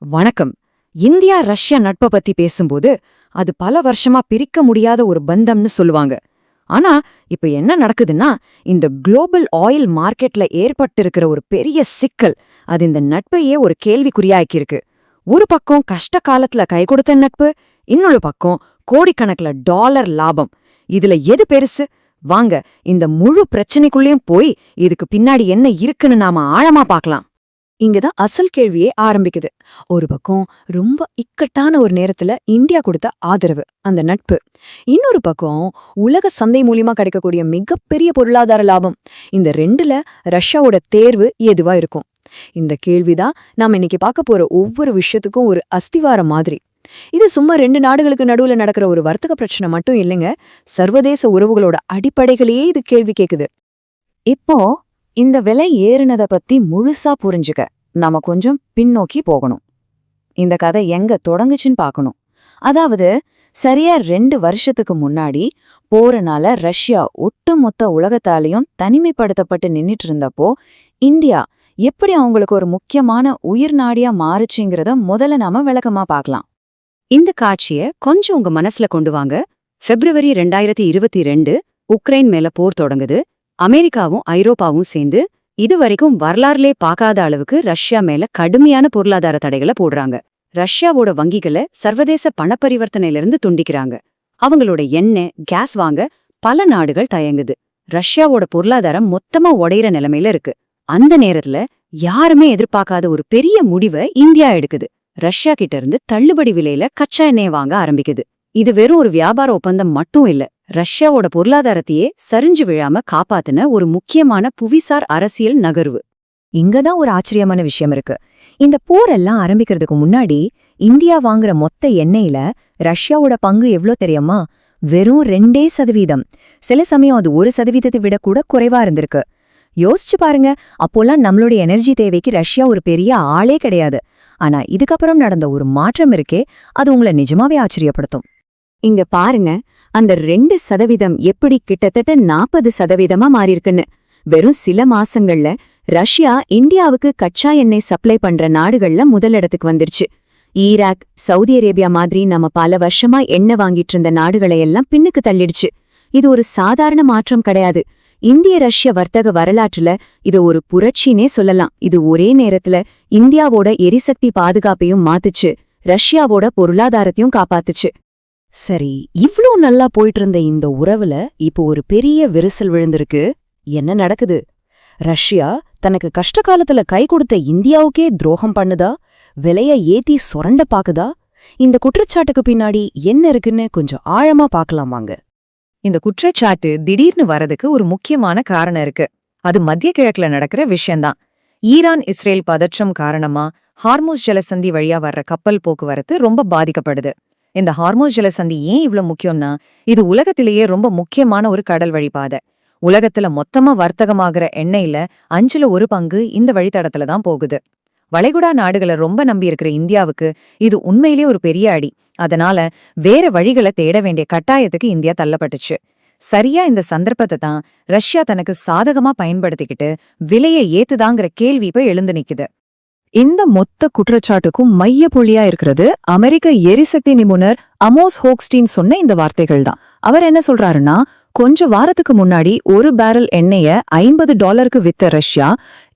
வணக்கம். India Russia நட்பை பத்தி பேசும்போது அது பல வருஷமா பிரிக்க முடியாத ஒரு பந்தம்னு சொல்லுவாங்க. ஆனா இப்ப என்ன நடக்குதுன்னா, இந்த குளோபல் ஆயில் மார்க்கெட்ல ஏற்பட்டிருக்கிற ஒரு பெரிய சிக்கல் அது இந்த நட்பையே ஒரு கேள்விக்குறியாக்கியிருக்கு. ஒரு பக்கம் கஷ்ட காலத்துல கை கொடுத்த நட்பு, இன்னொரு பக்கம் கோடிக்கணக்கில் டாலர் லாபம். இதுல எது பெருசு? வாங்க இந்த முழு பிரச்சனைக்குள்ளேயும் போய் இதுக்கு பின்னாடி என்ன இருக்குன்னு நாம ஆழமா பார்க்கலாம். இங்கதான் அசல் கேள்வியே ஆரம்பிக்குது. ஒரு பக்கம் ரொம்ப இக்கட்டான ஒரு நேரத்துல இந்தியா கொடுத்த ஆதரவு, அந்த நட்பு. இன்னொரு பக்கம் உலக சந்தை மூலியமா கிடைக்கக்கூடிய மிகப்பெரிய பொருளாதார லாபம். இந்த ரெண்டுல ரஷ்யாவோட தேர்வு எதுவா இருக்கும்? இந்த கேள்விதான் நாம இன்னைக்கு பார்க்க போற ஒவ்வொரு விஷயத்துக்கும் ஒரு அஸ்திவாரம் மாதிரி. இது சும்மா ரெண்டு நாடுகளுக்கு நடுவுல நடக்கிற ஒரு வர்த்தக பிரச்சனை மட்டும் இல்லைங்க. சர்வதேச உறவுகளோட அடிப்படைகளையே இது கேள்வி கேக்குது. இப்போ இந்த விலை ஏறுனத பத்தி முழுசா புரிஞ்சுக்க நாம கொஞ்சம் பின்னோக்கி போகணும். இந்த கதை எங்க தொடங்குச்சுன்னு பார்க்கணும். அதாவது சரியா 2 வருஷத்துக்கு முன்னாடி போறனால ரஷ்யா ஒட்டுமொத்த உலகத்தாலையும் தனிமைப்படுத்தப்பட்டு நின்னுட்டு இருந்தப்போ இந்தியா எப்படி அவங்களுக்கு ஒரு முக்கியமான உயிர் நாடியா மாறுச்சுங்கிறத முதல்ல நாம விளக்கமா பார்க்கலாம். இந்த காட்சிய கொஞ்சம் உங்க மனசுல கொண்டு வாங்க. பிப்ரவரி 2022 உக்ரைன் மேல போர் தொடங்குது. அமெரிக்காவும் ஐரோப்பாவும் சேர்ந்து இதுவரைக்கும் வரலாறுலே பார்க்காத அளவுக்கு ரஷ்யா மேல கடுமையான பொருளாதார தடைகளை போடுறாங்க. ரஷ்யாவோட வங்கிகளை சர்வதேச பணப்பரிவர்த்தனையிலிருந்து துண்டிக்கிறாங்க. அவங்களோட எண்ணெய், கேஸ் வாங்க பல நாடுகள் தயங்குது. ரஷ்யாவோட பொருளாதாரம் மொத்தமா உடையிற நிலைமையில இருக்கு. அந்த நேரத்துல யாருமே எதிர்பார்க்காத ஒரு பெரிய முடிவை இந்தியா எடுக்குது. ரஷ்யா கிட்ட இருந்து தள்ளுபடி விலையில கச்சா எண்ணெய் வாங்க ஆரம்பிக்குது. இது வெறும் ஒரு வியாபார ஒப்பந்தம் மட்டும் இல்ல, ரஷ்யாவோட பொருளாதாரத்தையே சரிஞ்சு விழாம காப்பாத்தின ஒரு முக்கியமான புவிசார் அரசியல் நகர்வு. இங்கதான் ஒரு ஆச்சரியமான விஷயம் இருக்கு. இந்த போரெல்லாம் ஆரம்பிக்கிறதுக்கு முன்னாடி இந்தியா வாங்குற மொத்த எண்ணெயில ரஷ்யாவோட பங்கு எவ்ளோ தெரியுமா? வெறும் 2%. சில சமயம் அது 1% விட கூட குறைவா இருந்திருக்கு. யோசிச்சு பாருங்க, அப்போல்லாம் நம்மளுடைய எனர்ஜி தேவைக்கு ரஷ்யா ஒரு பெரிய ஆளே கிடையாது. ஆனா இதுக்கப்புறம் நடந்த ஒரு மாற்றம் இருக்கே, அது உங்களை நிஜமாவே ஆச்சரியப்படுத்தும். இங்க பாருங்க, அந்த 2% எப்படி கிட்டத்தட்ட 40%ஆ மாறியிருக்குன்னு. வெறும் சில மாசங்கள்ல ரஷ்யா இந்தியாவுக்கு கச்சா எண்ணெய் சப்ளை பண்ற நாடுகள்ல முதலிடத்துக்கு வந்துருச்சு. ஈராக், சவுதி அரேபியா மாதிரி நம்ம பல வருஷமா எண்ணெய் வாங்கிட்டு இருந்த நாடுகளையெல்லாம் பின்னுக்கு தள்ளிடுச்சு. இது ஒரு சாதாரண மாற்றம் கிடையாது. இந்திய ரஷ்ய வர்த்தக வரலாற்றுல இது ஒரு புரட்சினே சொல்லலாம். இது ஒரே நேரத்துல இந்தியாவோட எரிசக்தி பாதுகாப்பையும் மாத்துச்சு, ரஷ்யாவோட பொருளாதாரத்தையும் காப்பாத்துச்சு. சரி, இவ்ளோ நல்லா போயிட்டு இருந்த இந்த உறவுல இப்போ ஒரு பெரிய விரிசல் விழுந்திருக்கு. என்ன நடக்குது? ரஷ்யா தனக்கு கஷ்ட காலத்துல கை கொடுத்த இந்தியாவுக்கே துரோகம் பண்ணுதா? விலைய ஏத்தி சொரண்ட பாக்குதா? இந்த குற்றச்சாட்டுக்கு பின்னாடி என்ன இருக்குன்னு கொஞ்சம் ஆழமா பார்க்கலாம் வாங்க. இந்த குற்றச்சாட்டு திடீர்னு வரதுக்கு ஒரு முக்கியமான காரணம் இருக்கு. அது மத்திய கிழக்குல நடக்கிற விஷயம்தான். ஈரான் இஸ்ரேல் பதற்றம் காரணமா ஹார்மோஸ் ஜலசந்தி வழியா வர்ற கப்பல் போக்குவரத்து ரொம்ப பாதிக்கப்படுது. இந்த ஹார்மோஸ் ஜலசந்தி ஏன் இவ்ளோ முக்கியம்னா, இது உலகத்திலேயே ரொம்ப முக்கியமான ஒரு கடல் வழிபாதை. உலகத்துல மொத்தமா வர்த்தகமாகிற எண்ணெயில 5ல் 1 பங்கு இந்த வழித்தடத்துல தான் போகுது. வளைகுடா நாடுகளை ரொம்ப நம்பியிருக்கிற இந்தியாவுக்கு இது உண்மையிலே ஒரு பெரிய அடி. அதனால வேற வழிகளை தேட வேண்டிய கட்டாயத்துக்கு இந்தியா தள்ளப்பட்டுச்சு. சரியா இந்த சந்தர்ப்பத்தை தான் ரஷ்யா தனக்கு சாதகமா பயன்படுத்திக்கிட்டு விலையை ஏத்துதாங்கிற கேள்வி இப்ப எழுந்து நிக்குது. இந்த மொத்த குற்றச்சாட்டுக்கும் மைய புள்ளியா இருக்கிறது அமெரிக்க எரிசக்தி நிபுணர் அமோஸ் ஹோக்ஸ்டீன் சொன்ன இந்த வார்த்தைகள் தான். அவர் என்ன சொல்றாருன்னா, கொஞ்ச வாரத்துக்கு முன்னாடி ஒரு பேரல் எண்ணெய $50 வித்த ரஷ்யா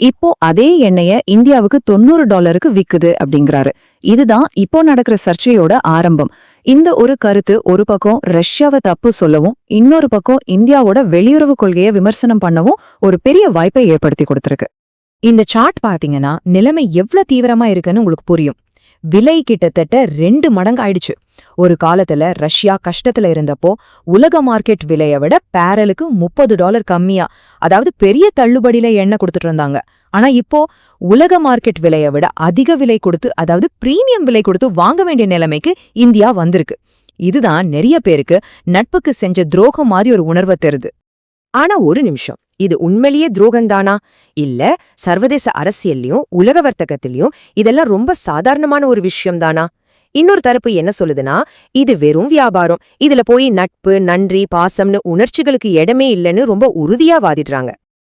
இப்போ அதே எண்ணெய இந்தியாவுக்கு $90 விக்குது அப்படிங்கிறாரு. இதுதான் இப்போ நடக்கிற சர்ச்சையோட ஆரம்பம். இந்த ஒரு கருத்து ஒரு பக்கம் ரஷ்யாவை தப்பு சொல்லவும், இன்னொரு பக்கம் இந்தியாவோட வெளியுறவு கொள்கையை விமர்சனம் பண்ணவும் ஒரு பெரிய வாய்ப்பை ஏற்படுத்தி கொடுத்திருக்கு. இந்த சார்ட் பாத்தீங்கன்னா நிலைமை எவ்வளவு தீவிரமா இருக்குன்னு உங்களுக்கு புரியும். விலை கிட்டத்தட்ட 2 மடங்கு ஆயிடுச்சு. ஒரு காலத்துல ரஷ்யா கஷ்டத்துல இருந்தப்போ உலக மார்க்கெட் விலையை விட பேரலுக்கு $30 கம்மியா, அதாவது பெரிய தள்ளுபடியில எண்ணெய் கொடுத்துட்டு இருந்தாங்க. ஆனா இப்போ உலக மார்க்கெட் விலையை விட அதிக விலை கொடுத்து, அதாவது பிரீமியம் விலை கொடுத்து வாங்க வேண்டிய நிலைமைக்கு இந்தியா வந்திருக்கு. இதுதான் நிறைய பேருக்கு நட்புக்கு செஞ்ச துரோகம் மாதிரி ஒரு உணர்வை தருது. ஆனா ஒரு நிமிஷம், இது உண்மையிலேயே துரோகந்தானா? இல்ல சர்வதேச அரசியல்லையும் உலக வர்த்தகத்திலையும் இதெல்லாம் ரொம்ப சாதாரணமான ஒரு விஷயம்தானா? இன்னொரு தரப்பு என்ன சொல்லுதுன்னா, இது வெறும் வியாபாரம், இதுல போய் நட்பு, நன்றி, பாசம்னு உணர்ச்சிகளுக்கு இடமே இல்லைன்னு ரொம்ப உறுதியா வாதிடுறாங்க.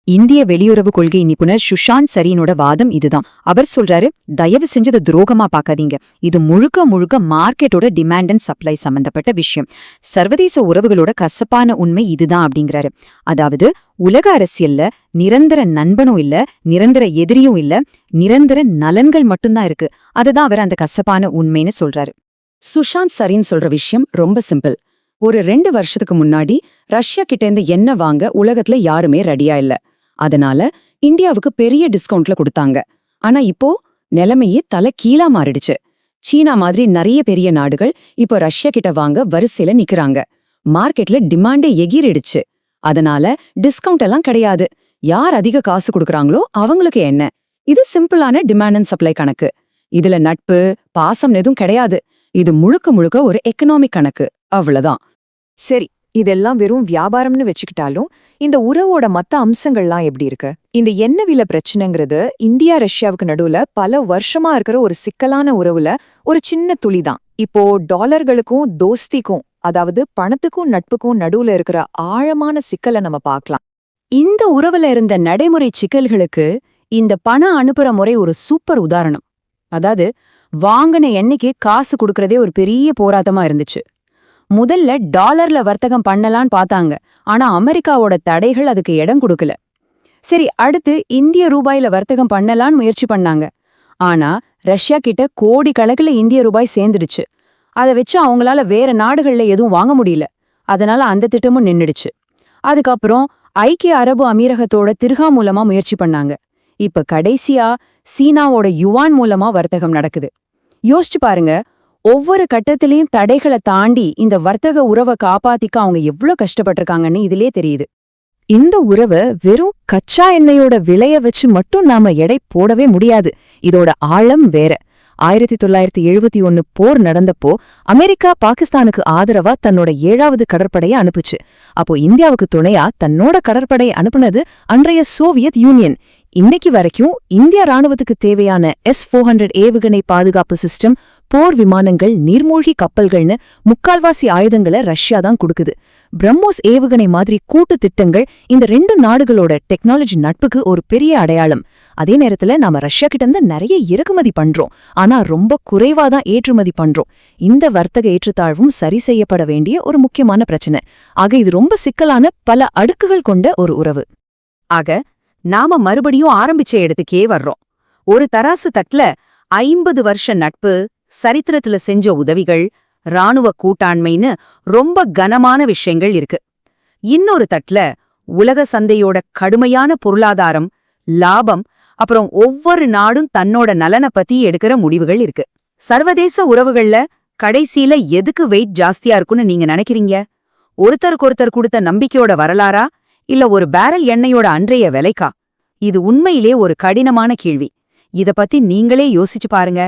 இந்திய வெளியுறவு கொள்கை நிபுணர் சுஷாந்த் சரீனோட வாதம் இதுதான். அவர் சொல்றாரு, தயவு செஞ்சது துரோகமா பார்க்காதீங்க, இது முழுக்க முழுக்க மார்க்கெட்டோட டிமாண்ட் அண்ட் சப்ளை சம்பந்தப்பட்ட விஷயம். சர்வதேச உறவுகளோட கசப்பான உண்மை இதுதான் அப்படிங்கிறாரு. அதாவது உலக அரசியல்ல நிரந்தர நண்பனும் இல்ல, நிரந்தர எதிரியும் இல்ல, நிரந்தர நலன்கள் மட்டும்தான் இருக்கு. அதுதான் அவர் அந்த கசப்பான உண்மைன்னு சொல்றாரு. சுஷாந்த் சரீன் சொல்ற விஷயம் ரொம்ப சிம்பிள். ஒரு 2 வருஷத்துக்கு முன்னாடி ரஷ்யா கிட்டேந்து எண்ணெய் வாங்க உலகத்துல யாருமே ரெடியா இல்ல. அதனால இந்தியாவுக்கு பெரிய டிஸ்கவுண்ட்ல கொடுத்தாங்க. ஆனா இப்போ நிலைமையே தலை கீழா மாறிடுச்சு. சீனா மாதிரி நிறைய பெரிய நாடுகள் இப்போ ரஷ்யா கிட்ட வாங்க வரிசையில நிக்கிறாங்க. மார்க்கெட்ல டிமாண்டே எகிரிடுச்சு. அதனால டிஸ்கவுண்ட் எல்லாம் கிடையாது. யார் அதிக காசு கொடுக்கறாங்களோ அவங்களுக்கு என்ன. இது சிம்பிளான டிமாண்ட் அண்ட் சப்ளை கணக்கு. இதுல நட்பு பாசம் எதுவும் கிடையாது. இது முழுக்க முழுக்க ஒரு எக்கனாமிக் கணக்கு, அவ்வளவுதான். சரி, இதெல்லாம் வெறும் வியாபாரம்னு வச்சுக்கிட்டாலும் இந்த உறவோட மத்த அம்சங்கள்லாம் எப்படி இருக்கு? இந்த எண்ணெய் விலை பிரச்சனைங்கிறது இந்தியா ரஷ்யாவுக்கு நடுவுல பல வருஷமா இருக்கிற ஒரு சிக்கலான உறவுல ஒரு சின்ன துளிதான். இப்போ டாலர்களுக்கும் தோஸ்திக்கும், அதாவது பணத்துக்கும் நட்புக்கும் நடுவுல இருக்கிற ஆழமான சிக்கலை நம்ம பார்க்கலாம். இந்த உறவுல இருந்த நடைமுறை சிக்கல்களுக்கு இந்த பணம் அனுப்புற முறை ஒரு சூப்பர் உதாரணம். அதாவது வாங்கின எண்ணெய்க்கு காசு கொடுக்கறதே ஒரு பெரிய போராட்டமா இருந்துச்சு. முதல்ல டாலர்ல வர்த்தகம் பண்ணலான்னு பார்த்தாங்க. ஆனா அமெரிக்காவோட தடைகள் அதுக்கு இடம் கொடுக்கல. சரி, அடுத்து இந்திய ரூபாயில வர்த்தகம் பண்ணலான்னு முயற்சி பண்ணாங்க. ஆனா ரஷ்யா கிட்ட கோடிக்கணக்கில் இந்திய ரூபாய் சேர்ந்துடுச்சு. அதை வச்சு அவங்களால வேற நாடுகள்ல எதுவும் வாங்க முடியல. அதனால அந்த திட்டமும் நின்னுடுச்சு. அதுக்கப்புறம் ஐக்கிய அரபு அமீரகத்தோட திர்ஹாம் மூலமா முயற்சி பண்ணாங்க. இப்ப கடைசியா சீனாவோட யுவான் மூலமா வர்த்தகம் நடக்குது. யோசிச்சு பாருங்க, ஒவ்வொரு கட்டத்திலையும் தடைகளை தாண்டி இந்த வர்த்தக உறவை காப்பாத்திக்க அவங்க எவ்வளவு கஷ்டப்பட்டிருக்காங்கன்னு இதிலே தெரியுது. இந்த உறவை வெறும் கச்சா எண்ணெயோட விலைய வச்சு மட்டும் நாம எடை போடவே முடியாது. இதோட ஆழம் வேற. 1971 போர் நடந்தப்போ அமெரிக்கா பாகிஸ்தானுக்கு ஆதரவா தன்னோட 7வது கடற்படையை அனுப்புச்சு. அப்போ இந்தியாவுக்கு துணையா தன்னோட கடற்படை அனுப்புனது அன்றைய சோவியத் யூனியன். இன்னைக்கு வரைக்கும் இந்திய ராணுவத்துக்கு தேவையான S-400 ஏவுகணை பாதுகாப்பு சிஸ்டம், போர் விமானங்கள், நீர்மூழ்கி கப்பல்கள்னு முக்கால்வாசி ஆயுதங்களை ரஷ்யா தான் கொடுக்குது. பிரம்மோஸ் ஏவுகணை மாதிரி கூட்டு திட்டங்கள் இந்த 2 நாடுகளோட டெக்னாலஜி நட்புக்கு ஒரு பெரிய அடையாளம். அதே நேரத்துல நாம ரஷ்யா கிட்ட இருந்து நிறைய இறக்குமதி பண்றோம், ஆனா ரொம்ப குறைவாதான் ஏற்றுமதி பண்றோம். இந்த வர்த்தக ஏற்றத்தாழ்வும் சரி செய்யப்பட வேண்டிய ஒரு முக்கியமான பிரச்சனை. ஆக இது ரொம்ப சிக்கலான பல அடுக்குகள் கொண்ட ஒரு உறவு. ஆக நாம மறுபடியும் ஆரம்பிச்ச இடத்துக்கே வர்றோம். ஒரு தராசு தட்டுல 50 வருஷ நட்பு, சரித்திரத்துல செஞ்ச உதவிகள், ராணுவ கூட்டாண்மைன்னு ரொம்ப கனமான விஷயங்கள் இருக்கு. இன்னொரு தட்டுல உலக சந்தையோட கடுமையான பொருளாதாரம், லாபம், அப்புறம் ஒவ்வொரு நாடும் தன்னோட நலனை பத்தி எடுக்கிற முடிவுகள் இருக்கு. சர்வதேச உறவுகள்ல கடைசியில எதுக்கு வெயிட் ஜாஸ்தியா இருக்குன்னு நீங்க நினைக்கிறீங்க? ஒருத்தருக்கொருத்தர் கொடுத்த நம்பிக்கையோட வரலாறா, இல்ல ஒரு பேரல் எண்ணெயோட அன்றைய விலைக்கா? இது உண்மையிலே ஒரு கடினமான கேள்வி. இத பத்தி நீங்களே யோசிச்சு பாருங்க.